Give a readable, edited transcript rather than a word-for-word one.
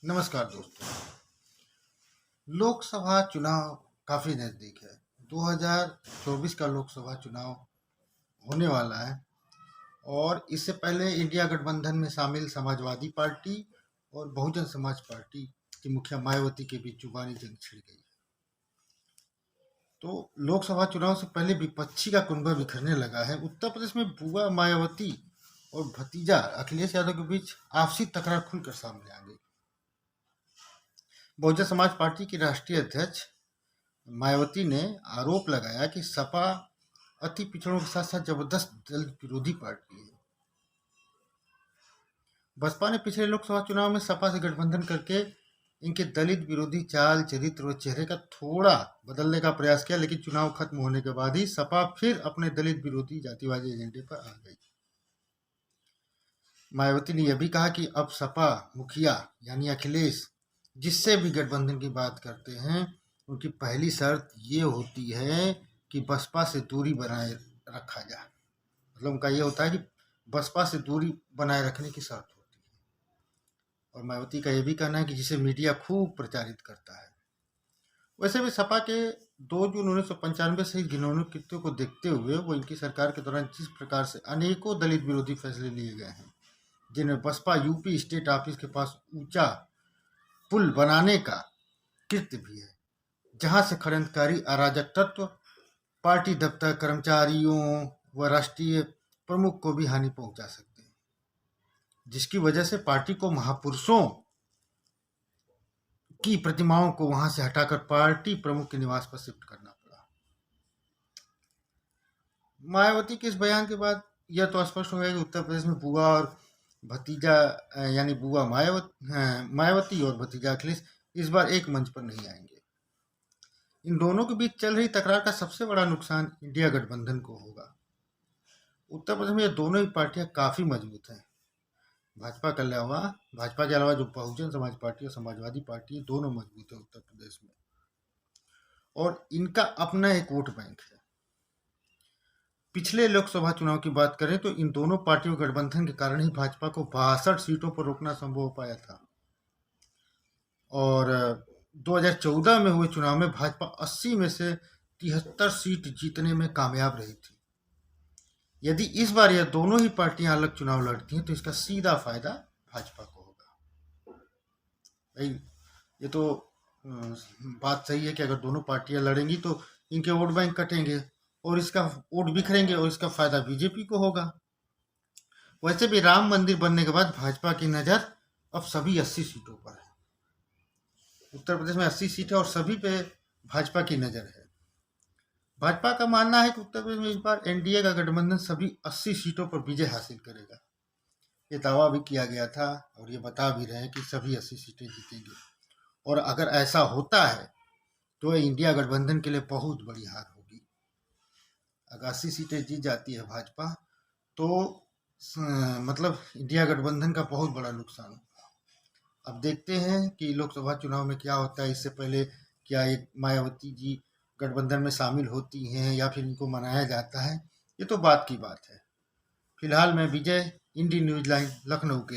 नमस्कार दोस्तों। लोकसभा चुनाव काफ़ी नज़दीक है। 2024 का लोकसभा चुनाव होने वाला है और इससे पहले इंडिया गठबंधन में शामिल समाजवादी पार्टी और बहुजन समाज पार्टी की मुखिया मायावती के बीच जुबानी जंग छिड़ गई। तो लोकसभा चुनाव से पहले विपक्षी का कुनबा बिखरने लगा है। उत्तर प्रदेश में बुआ मायावती और भतीजा अखिलेश यादव के बीच आपसी तकरार खुलकर सामने आ गई। बहुजन समाज पार्टी की राष्ट्रीय अध्यक्ष मायावती ने आरोप लगाया कि सपा अति पिछड़ों के साथ साथ जबरदस्त दलित विरोधी पार्टी है। बसपा ने पिछले लोकसभा चुनाव में सपा से गठबंधन करके इनके दलित विरोधी चाल चरित्र और चेहरे का थोड़ा बदलने का प्रयास किया, लेकिन चुनाव खत्म होने के बाद ही सपा फिर अपने दलित विरोधी जातिवादी एजेंडे पर आ गई। मायावती ने यह भी कहा कि अब सपा मुखिया यानी अखिलेश जिससे भी गठबंधन की बात करते हैं, उनकी पहली शर्त ये होती है कि बसपा से दूरी बनाए रखा जाए। मतलब उनका ये होता है कि बसपा से दूरी बनाए रखने की शर्त होती है। और मायावती का ये भी कहना है कि जिसे मीडिया खूब प्रचारित करता है। वैसे भी सपा के 2 जून 1995 से घिनौने कृत्यों को देखते हुए वो इनकी सरकार के दौरान जिस प्रकार से अनेकों दलित विरोधी फैसले लिए गए हैं, जिनमें बसपा यूपी स्टेट ऑफिस के पास ऊंचा पुल बनाने का कृत्य भी है, जहां से षड्यंत्रकारी अराजक तत्व पार्टी दफ्तर कर्मचारियों व राष्ट्रीय प्रमुख को भी हानि पहुंचा सकते हैं, जिसकी वजह से पार्टी को महापुरुषों की प्रतिमाओं को वहां से हटाकर पार्टी प्रमुख के निवास पर शिफ्ट करना पड़ा। मायावती के इस बयान के बाद यह तो स्पष्ट हो गया कि उत्तर प्रदेश में बुआ और भतीजा यानी बुआ मायावती और भतीजा अखिलेश इस बार एक मंच पर नहीं आएंगे। इन दोनों के बीच चल रही तकरार का सबसे बड़ा नुकसान इंडिया गठबंधन को होगा। उत्तर प्रदेश में ये दोनों ही पार्टियां काफी मजबूत हैं। भाजपा के अलावा जो बहुजन समाज पार्टी और समाजवादी पार्टी दोनों मजबूत है उत्तर प्रदेश में, और इनका अपना एक वोट बैंक है। पिछले लोकसभा चुनाव की बात करें तो इन दोनों पार्टियों के गठबंधन के कारण ही भाजपा को 62 सीटों पर रोकना संभव हो पाया था, और 2014 में हुए चुनाव में भाजपा 80 में से 73 सीट जीतने में कामयाब रही थी। यदि इस बार यह दोनों ही पार्टियां अलग चुनाव लड़ती हैं तो इसका सीधा फायदा भाजपा को होगा। भाई ये तो बात सही है कि अगर दोनों पार्टियां लड़ेंगी तो इनके वोट बैंक कटेंगे और इसका वोट बिखरेंगे और इसका फायदा बीजेपी को होगा। वैसे भी राम मंदिर बनने के बाद भाजपा की नज़र अब सभी 80 सीटों पर है। उत्तर प्रदेश में 80 सीट है और सभी पे भाजपा की नज़र है। भाजपा का मानना है कि उत्तर प्रदेश में इस बार एनडीए का गठबंधन सभी 80 सीटों पर विजय हासिल करेगा। ये दावा भी किया गया था और ये बता भी रहे हैं कि सभी 80 सीटें जीतेंगे, और अगर ऐसा होता है तो इंडिया गठबंधन के लिए बहुत बड़ी हार होगी। अगर 80 सीटें जीत जाती है भाजपा तो मतलब इंडिया गठबंधन का बहुत बड़ा नुकसान होगा। अब देखते हैं कि लोकसभा चुनाव में क्या होता है। इससे पहले क्या एक मायावती जी गठबंधन में शामिल होती हैं या फिर इनको मनाया जाता है, ये तो बात की बात है। फिलहाल मैं विजय, इंडी न्यूज लाइन, लखनऊ के